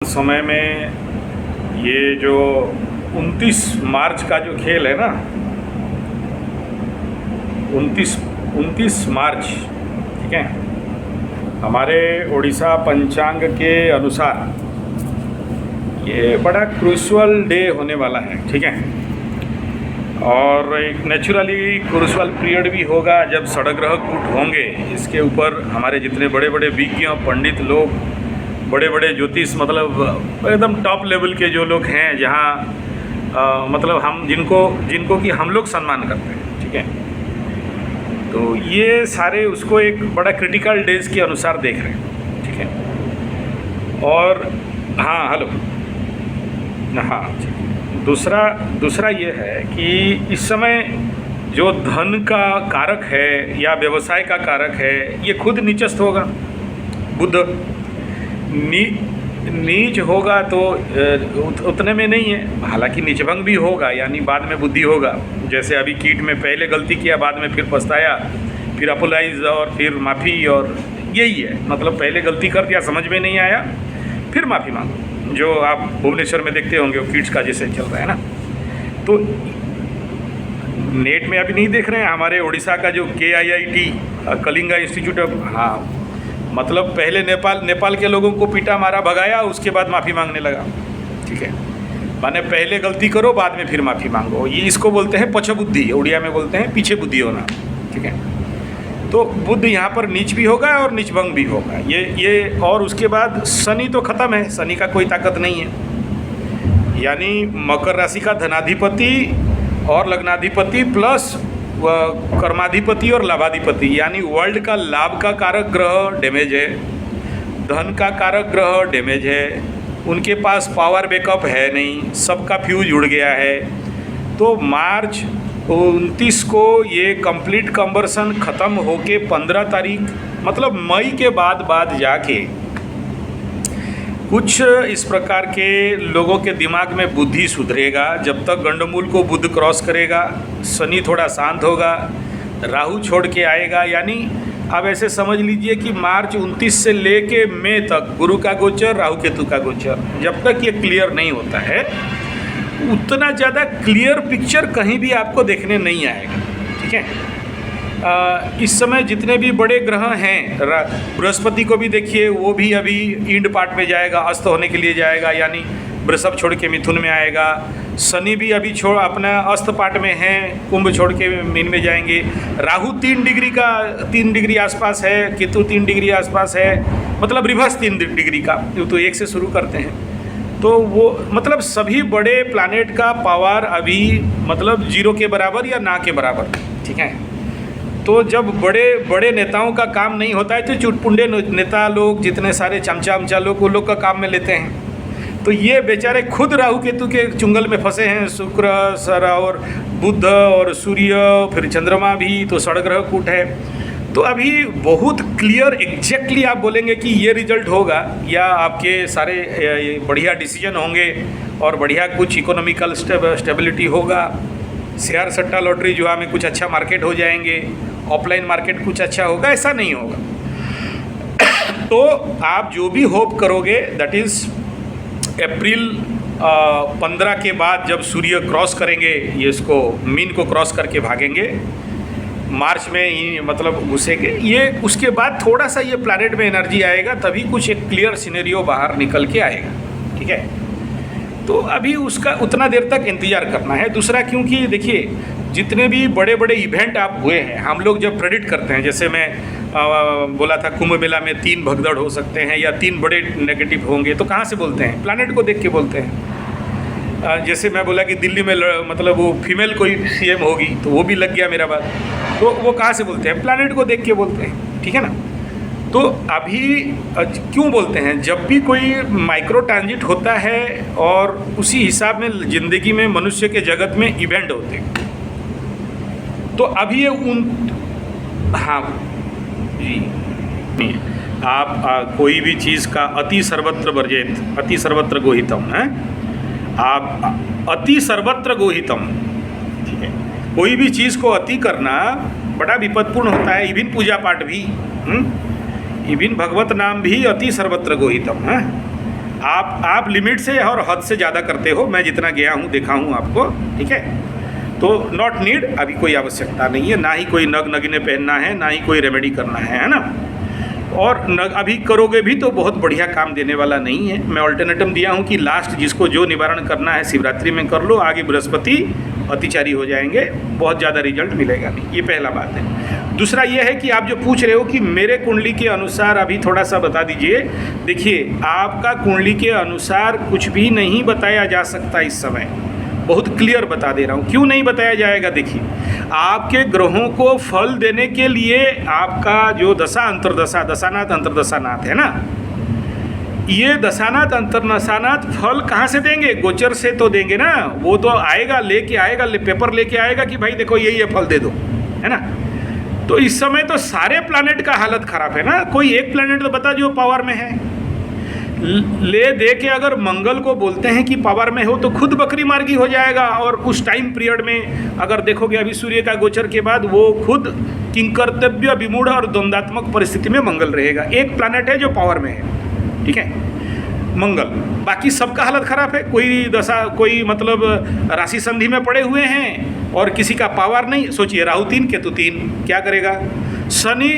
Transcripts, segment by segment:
समय में ये जो 29 मार्च का जो खेल है ना, 29 मार्च, ठीक है, हमारे उड़ीसा पंचांग के अनुसार ये बड़ा क्रूशल डे होने वाला है, ठीक है। और एक नेचुरली क्रूशल पीरियड भी होगा जब षड्ग्रह कूट होंगे। इसके ऊपर हमारे जितने बड़े बड़े विज्ञ पंडित लोग, बड़े बड़े ज्योतिष, मतलब एकदम टॉप लेवल के जो लोग हैं, जहाँ मतलब हम जिनको कि हम लोग सम्मान करते हैं, ठीक है, तो ये सारे उसको एक बड़ा क्रिटिकल डेज के अनुसार देख रहे हैं, ठीक है। और हाँ, हेलो, हाँ, दूसरा ये है कि इस समय जो धन का कारक है या व्यवसाय का कारक है, ये खुद नीचस्थ होगा। बुध नीच होगा तो उतने में नहीं है, हालांकि नीचभंग भी होगा, यानी बाद में बुद्धि होगा। जैसे अभी कीट में पहले गलती किया, बाद में फिर पछताया, फिर अपोलाइज और फिर माफ़ी, और यही है, मतलब पहले गलती कर दिया, समझ में नहीं आया, फिर माफ़ी मांगो, जो आप भुवनेश्वर में देखते होंगे वो कीट्स का जैसे चल रहा है ना। तो नेट में अभी नहीं देख रहे हैं हमारे उड़ीसा का जो KIIT कलिंगा इंस्टीट्यूट ऑफ, हाँ, मतलब पहले नेपाल के लोगों को पीटा मारा भगाया, उसके बाद माफ़ी मांगने लगा, ठीक है। माने पहले गलती करो, बाद में फिर माफ़ी मांगो। ये इसको बोलते हैं पछबुद्धि, उड़िया में बोलते हैं पीछे बुद्धि होना, ठीक है। तो बुद्ध यहाँ पर नीच भी होगा और नीचभंग भी होगा, ये और उसके बाद शनि तो ख़त्म है, शनि का कोई ताकत नहीं है। यानी मकर राशि का धनाधिपति और लग्नाधिपति प्लस कर्माधिपति और लाभाधिपति, यानी वर्ल्ड का लाभ का कारक ग्रह डैमेज है, धन का कारक ग्रह डैमेज है, उनके पास पावर बैकअप है नहीं, सबका फ्यूज उड़ गया है। तो मार्च 29 को ये कंप्लीट कन्वर्सन ख़त्म होके 15 तारीख, मतलब मई के बाद जाके कुछ इस प्रकार के लोगों के दिमाग में बुद्धि सुधरेगा। जब तक गंडमूल को बुध क्रॉस करेगा, शनि थोड़ा शांत होगा, राहु छोड़ के आएगा। यानी अब ऐसे समझ लीजिए कि मार्च 29 से लेके मई तक गुरु का गोचर, राहु केतु का गोचर, जब तक ये क्लियर नहीं होता है, उतना ज़्यादा क्लियर पिक्चर कहीं भी आपको देखने नहीं आएगा, ठीक है। इस समय जितने भी बड़े ग्रह हैं, बृहस्पति को भी देखिए, वो भी अभी इंड पार्ट में जाएगा, अस्त होने के लिए जाएगा, यानी वृषभ छोड़ के मिथुन में आएगा। शनि भी अभी अपना अस्त पार्ट में है, कुंभ छोड़ के मीन में जाएंगे। राहु 3 डिग्री आसपास है, केतु 3 डिग्री आसपास है, मतलब रिवर्स 3 डिग्री का, तो 1 से शुरू करते हैं। तो वो मतलब सभी बड़े प्लैनेट का पावर अभी मतलब 0 के बराबर या ना के बराबर, ठीक है। तो जब बड़े नेताओं का काम नहीं होता है, तो चुटपुंडे नेता लोग, जितने सारे चमचा लोग, वो लोग का काम में लेते हैं। तो ये बेचारे खुद राहु केतु के चुंगल में फंसे हैं, शुक्र सर और बुध और सूर्य, फिर चंद्रमा भी, तो षड्ग्रह कूट है। तो अभी बहुत क्लियर एग्जैक्टली आप बोलेंगे कि ये रिजल्ट होगा, या आपके सारे बढ़िया डिसीजन होंगे और बढ़िया कुछ इकोनॉमिकल स्टेबिलिटी होगा, शेयर सट्टा लॉटरी जुआ में कुछ अच्छा मार्केट हो जाएंगे, ऑफलाइन मार्केट कुछ अच्छा होगा, ऐसा नहीं होगा। तो आप जो भी होप करोगे, दैट इज़ अप्रैल 15 के बाद जब सूर्य क्रॉस करेंगे, ये इसको मीन को क्रॉस करके भागेंगे, मार्च में ही मतलब घुसेंगे, ये उसके बाद थोड़ा सा ये प्लैनेट में एनर्जी आएगा, तभी कुछ एक क्लियर सिनेरियो बाहर निकल के आएगा, ठीक है। तो अभी उसका उतना देर तक इंतज़ार करना है। दूसरा, क्योंकि देखिए जितने भी बड़े बड़े इवेंट आप हुए हैं, हम लोग जब प्रेडिक्ट करते हैं, जैसे मैं बोला था कुंभ मेला में 3 भगदड़ हो सकते हैं या 3 बड़े नेगेटिव होंगे, तो कहाँ से बोलते हैं? प्लैनेट को देख के बोलते हैं। जैसे मैं बोला कि दिल्ली में मतलब वो फीमेल कोई CM होगी, तो वो भी लग गया मेरा बात, तो वो कहाँ से बोलते हैं? प्लैनेट को देख के बोलते हैं, ठीक है ना। तो अभी क्यों बोलते हैं? जब भी कोई माइक्रो ट्रांजिट होता है और उसी हिसाब में ज़िंदगी में मनुष्य के जगत में इवेंट होते हैं, तो अभी ये हाँ जी, आप कोई भी चीज़ का अति सर्वत्र वर्जेत, अति सर्वत्र गोहितम है, आप अति सर्वत्र गोहितम, ठीक है। कोई भी चीज़ को अति करना बड़ा विपदपूर्ण होता है। इविन पूजा पाठ भी, इविन भगवत नाम भी अति सर्वत्र गोहितम है। आप लिमिट से और हद से ज़्यादा करते हो, मैं जितना गया हूँ देखा हूँ आपको, ठीक है। तो नॉट नीड, अभी कोई आवश्यकता नहीं है, ना ही कोई नग नगीने पहनना है, ना ही कोई रेमेडी करना है ना। और अभी करोगे भी तो बहुत बढ़िया काम देने वाला नहीं है। मैं ऑल्टरनेटिव दिया हूँ कि लास्ट जिसको जो निवारण करना है शिवरात्रि में कर लो, आगे बृहस्पति अतिचारी हो जाएंगे, बहुत ज़्यादा रिजल्ट मिलेगा नहीं। ये पहला बात है। दूसरा ये है कि आप जो पूछ रहे हो कि मेरे कुंडली के अनुसार, अभी थोड़ा सा बता दीजिए। देखिए, आपका कुंडली के अनुसार कुछ भी नहीं बताया जा सकता इस समय, बहुत क्लियर बता दे रहा हूँ। क्यों नहीं बताया जाएगा? देखिए, आपके ग्रहों को फल देने के लिए आपका जो दशा अंतर्दशा, दशानाथ अंतर्दशानाथ है ना, ये दशानाथ अंतर्दशानाथ फल कहाँ से देंगे? गोचर से तो देंगे ना। वो तो आएगा, लेके आएगा, पेपर लेके आएगा कि भाई देखो यही है, फल दे दो, है ना। तो इस समय तो सारे प्लैनेट का हालत खराब है ना। कोई एक प्लैनेट तो बता जो पावर में है। ले दे के अगर मंगल को बोलते हैं कि पावर में हो तो खुद बकरी मार्गी हो जाएगा। और उस टाइम पीरियड में अगर देखोगे, अभी सूर्य का गोचर के बाद वो खुद किंकर्तव्य विमूढ़ और द्वंद्वात्मक परिस्थिति में मंगल रहेगा। एक प्लैनेट है जो पावर में है, ठीक है, मंगल। बाकी सबका हालत खराब है। कोई दशा, कोई मतलब राशि संधि में पड़े हुए हैं और किसी का पावर नहीं। सोचिए, राहु 3 केतु 3, क्या करेगा? शनि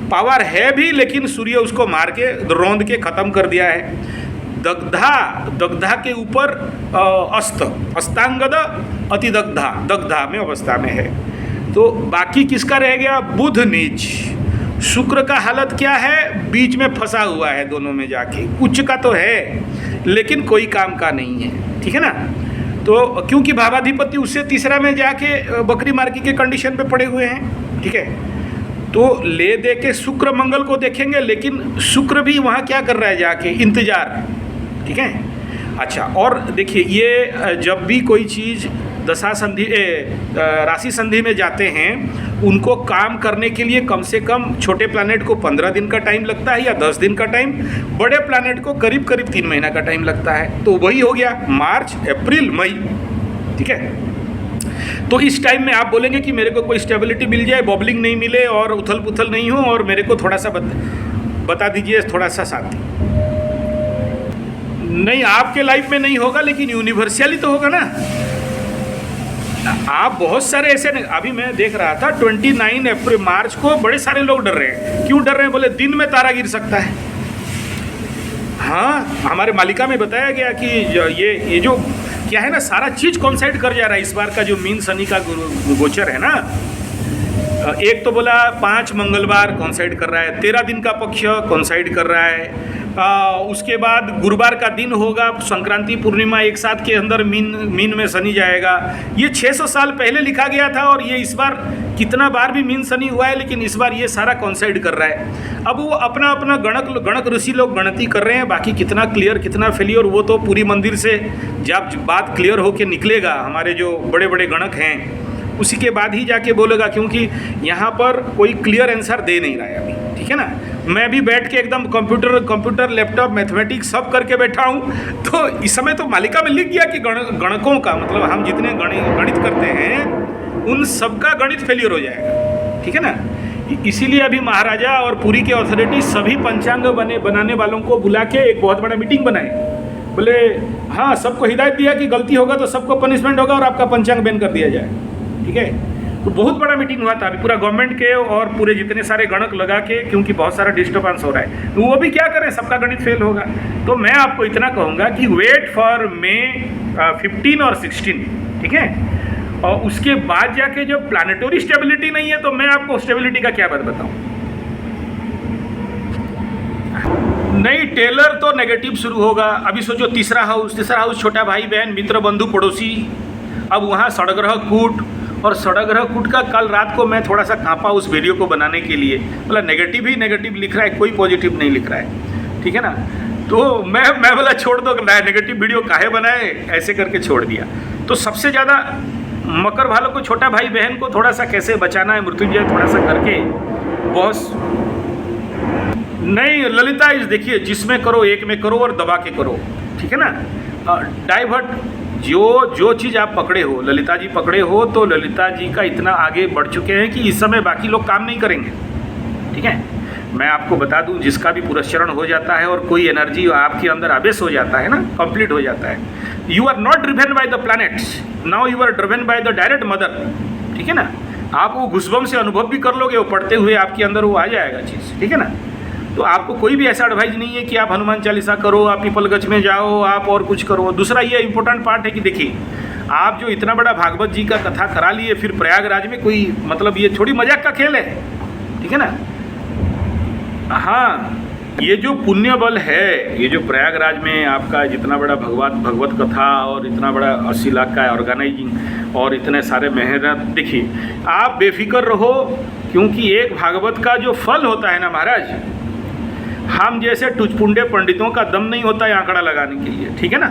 पावर है भी, लेकिन सूर्य उसको मार के रौंद के ख़त्म कर दिया है। दग्धा के ऊपर अस्तांगद दग्धा में अवस्था में है। तो बाकी किसका रह गया? बुध नीच। शुक्र का हालत क्या है? बीच में फंसा हुआ है दोनों में जाके। उच्च का तो है लेकिन कोई काम का नहीं है, ठीक है ना। तो क्योंकि भावाधिपति उससे तीसरा में जाके बकरी मार्गी के कंडीशन पे पड़े हुए हैं, ठीक है। तो ले दे के शुक्र मंगल को देखेंगे, लेकिन शुक्र भी वहाँ क्या कर रहा है? जाके इंतजार, ठीक है। अच्छा, और देखिए, ये जब भी कोई चीज़ दशा संधि राशि संधि में जाते हैं, उनको काम करने के लिए कम से कम छोटे प्लैनेट को 15 दिन का टाइम लगता है या 10 दिन का टाइम, बड़े प्लैनेट को करीब 3 महीना का टाइम लगता है। तो वही हो गया मार्च, अप्रैल, मई, ठीक है। तो इस टाइम में आप बोलेंगे कि मेरे को कोई स्टेबिलिटी मिल जाए, बॉबलिंग नहीं मिले और उथल पुथल नहीं हो, और मेरे को थोड़ा सा बता दीजिए, थोड़ा सा शांति। नहीं, आपके लाइफ में नहीं होगा, लेकिन यूनिवर्सली तो होगा ना। आप बहुत सारे ऐसे, अभी मैं देख रहा था 29 अप्रैल मार्च को बड़े सारे लोग डर रहे हैं। क्यों डर रहे हैं? बोले दिन में तारा गिर सकता है। हाँ, हमारे मालिका में बताया गया कि ये जो क्या है ना, सारा चीज़ कॉन्साइड कर जा रहा है। इस बार का जो मीन शनि का गोचर है ना, एक तो बोला 5 मंगलवार कॉन्साइड कर रहा है, 13 दिन का पक्ष कॉन्साइड कर रहा है। उसके बाद गुरुवार का दिन होगा, संक्रांति पूर्णिमा एक साथ के अंदर मीन में शनि जाएगा। ये 600 साल पहले लिखा गया था, और ये इस बार कितना बार भी मीन शनि हुआ है, लेकिन इस बार ये सारा कॉन्साइड कर रहा है। अब वो अपना अपना गणक ऋषि लोग गणती कर रहे हैं। बाकी कितना क्लियर कितना फेलियर, वो तो पूरी मंदिर से जब बात क्लियर होके निकलेगा, हमारे जो बड़े बड़े गणक हैं उसी के बाद ही जाके बोलेगा, क्योंकि यहाँ पर कोई क्लियर आंसर दे नहीं रहा है अभी, ठीक है ना। मैं भी बैठ के एकदम कंप्यूटर लैपटॉप मैथमेटिक्स सब करके बैठा हूँ। तो इस समय तो मालिका में लिख गया कि गणकों का मतलब हम जितने गणित करते हैं उन सबका गणित फेलियर हो जाएगा, ठीक है ना। इसीलिए अभी महाराजा और पुरी के अथॉरिटी सभी पंचांग बनाने वालों को बुला के एक बहुत बड़ा मीटिंग बनाए। बोले हाँ, सबको हिदायत दिया कि गलती होगा तो सबको पनिशमेंट होगा और आपका पंचांग बैन कर दिया जाए, ठीक है। तो बहुत बड़ा मीटिंग हुआ था अभी पूरा गवर्नमेंट के और पूरे जितने सारे गणक लगा के, क्योंकि बहुत सारा डिस्टर्बेंस हो रहा है। तो वो भी क्या करें, सबका गणित फेल होगा। तो मैं आपको इतना कहूँगा कि वेट फॉर मे 15 और 16, ठीक है। और उसके बाद जाके जब प्लानिटरी स्टेबिलिटी नहीं है, तो मैं आपको स्टेबिलिटी का क्या बात बताऊँ। नहीं, टेलर तो नेगेटिव शुरू होगा। अभी सोचो, तीसरा हाउस छोटा भाई बहन मित्र बंधु पड़ोसी। अब वहाँ षडग्रह कूट, और षडग्रह कूट का कल रात को मैं थोड़ा सा कांपा उस वीडियो को बनाने के लिए। मतलब नेगेटिव ही नेगेटिव लिख रहा है, कोई पॉजिटिव नहीं लिख रहा है, ठीक है ना। तो मैं बोला छोड़ दो, नेगेटिव वीडियो काहे बनाए, ऐसे करके छोड़ दिया। तो सबसे ज़्यादा मकर वालों को, छोटा भाई बहन को थोड़ा सा कैसे बचाना है, मृत्युंजय थोड़ा सा करके बॉस। नहीं ललिता इस देखिए, जिसमें करो एक में करो और दबा के करो, ठीक है ना। डाइवर्ट जो चीज़ आप पकड़े हो, ललिता जी पकड़े हो, तो ललिता जी का इतना आगे बढ़ चुके हैं कि इस समय बाकी लोग काम नहीं करेंगे, ठीक है। मैं आपको बता दूं, जिसका भी पुरस्चरण हो जाता है और कोई एनर्जी आपके अंदर आवेश हो जाता है ना, कंप्लीट हो जाता है, you are not driven by the planets, now you are driven by the direct mother. ठीक है ना, आप वो घुसबम से अनुभव भी कर लोगे, वो पढ़ते हुए आपके अंदर वो आ जाएगा चीज़। ठीक है ना, तो आपको कोई भी ऐसा एडवाइज नहीं है कि आप हनुमान चालीसा करो, आप पीपलगंज में जाओ, आप और कुछ करो। दूसरा ये इम्पोर्टेंट पार्ट है कि देखिए, आप जो इतना बड़ा भागवत जी का कथा करा लिए, फिर प्रयागराज में कोई मतलब ये थोड़ी मजाक का खेल है। ठीक है ना, हाँ, ये जो पुण्य बल है, ये जो प्रयागराज में आपका जितना बड़ा भगवत कथा और इतना बड़ा 80 लाख का ऑर्गेनाइजिंग और इतने सारे मेहनत, देखिए आप बेफिक्र रहो, क्योंकि एक भागवत का जो फल होता है ना महाराज, हम जैसे टुचपुंडे पंडितों का दम नहीं होता है आंकड़ा लगाने के लिए। ठीक है ना,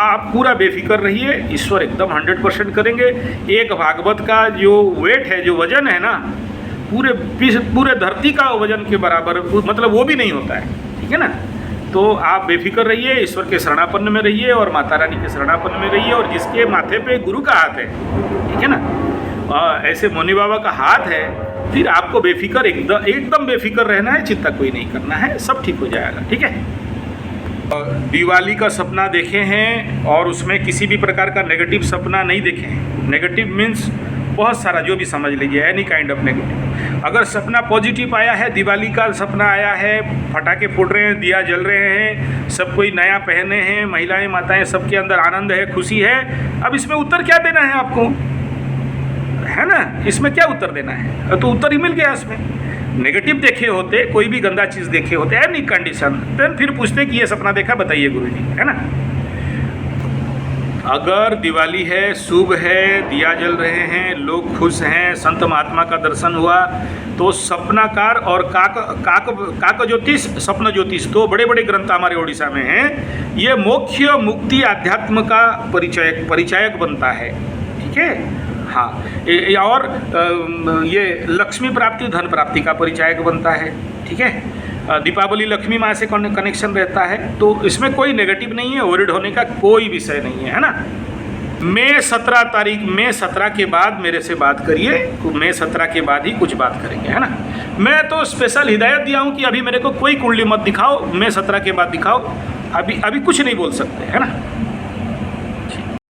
आप पूरा बेफिक्र रहिए, ईश्वर एकदम 100% करेंगे। एक भागवत का जो वेट है, जो वजन है ना, पूरे धरती का वजन के बराबर, मतलब वो भी नहीं होता है। ठीक है ना, तो आप बेफिक्र रहिए, ईश्वर के शरणापन्न में रहिए और माता रानी के शरणापन्न में रहिए, और जिसके माथे पे गुरु का हाथ है, ठीक है ना, ऐसे मौनी बाबा का हाथ है, फिर आपको बेफिक्र एकदम बेफिक्र रहना है, चिंता कोई नहीं करना है, सब ठीक हो जाएगा। ठीक है, दिवाली का सपना देखे हैं और उसमें किसी भी प्रकार का नेगेटिव सपना नहीं देखे हैं। नेगेटिव मीन्स बहुत सारा, जो भी समझ लीजिए, एनी काइंड ऑफ नेगेटिव। अगर सपना पॉजिटिव आया है, दिवाली का सपना आया है, पटाखे फूट रहे हैं, दिया जल रहे हैं, सब कोई नया पहने हैं, महिलाएं माताएं सबके अंदर आनंद है, खुशी है, अब इसमें उत्तर क्या देना है आपको, है ना, इसमें क्या उत्तर देना है, तो उत्तर ही मिल गया इसमें। नेगेटिव देखे होते, कोई भी गंदा चीज़ देखे होते, एनी कंडीशन, फिर पूछते कि ये सपना देखा, बताइए गुरुजी, है ना। अगर दिवाली है, शुभ है, दिया जल रहे हैं, लोग खुश हैं, संत महात्मा का दर्शन हुआ, तो सपनाकार और काक ज्योतिष, स्वप्न ज्योतिष, तो बड़े बड़े ग्रंथ हमारे उड़ीसा में हैं। ये मोक्ष मुक्ति अध्यात्म का परिचायक बनता है। ठीक है, हाँ, और ये लक्ष्मी प्राप्ति, धन प्राप्ति का परिचायक बनता है। ठीक है, दीपावली लक्ष्मी माँ से कनेक्शन रहता है, तो इसमें कोई नेगेटिव नहीं है, वरिड होने का कोई विषय नहीं है ना। मई 17 तारीख, मई 17 के बाद मेरे से बात करिए, मई 17 के बाद ही कुछ बात करेंगे, है ना। मैं तो स्पेशल हिदायत दिया हूँ कि अभी मेरे को कोई कुंडली मत दिखाओ, मई 17 के बाद दिखाओ, अभी कुछ नहीं बोल सकते, है ना।